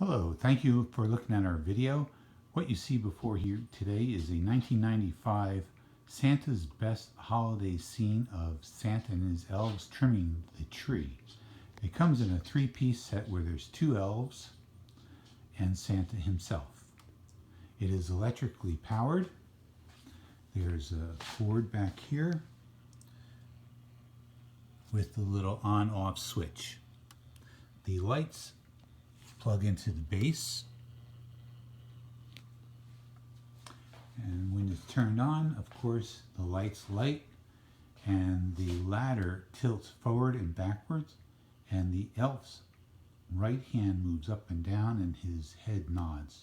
Hello, thank you for looking at our video. What you see before you today is a 1995 Santa's Best Holiday Scene of Santa and his elves trimming the tree. It comes in a three-piece set where there's two elves and Santa himself. It is electrically powered. There's a cord back here with the little on-off switch. The lights plug into the base, and when it's turned on, of course, the lights light and the ladder tilts forward and backwards, and the elf's right hand moves up and down and his head nods.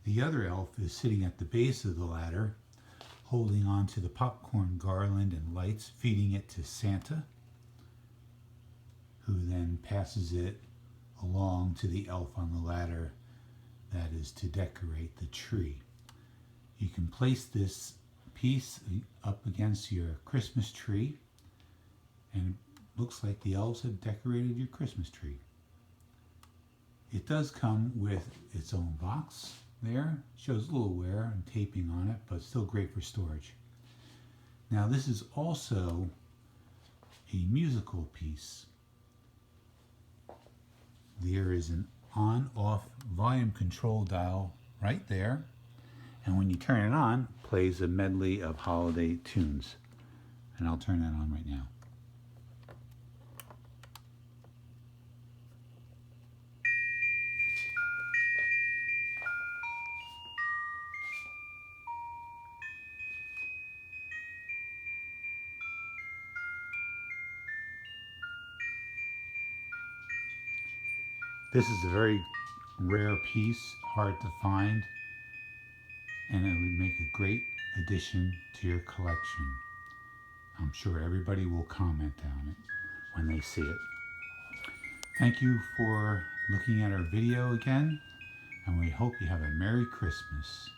The other elf is sitting at the base of the ladder, holding on to the popcorn garland and lights, feeding it to Santa, who then passes it along to the elf on the ladder that is to decorate the tree. You can place this piece up against your Christmas tree, and it looks like the elves have decorated your Christmas tree. It does come with its own box. There shows a little wear and taping on it, but still great for storage. Now this is also a musical piece. There is an on-off volume control dial right there, and when you turn it on, it plays a medley of holiday tunes. And I'll turn that on right now. This is a very rare piece, hard to find, and it would make a great addition to your collection. I'm sure everybody will comment on it when they see it. Thank you for looking at our video again, and we hope you have a Merry Christmas.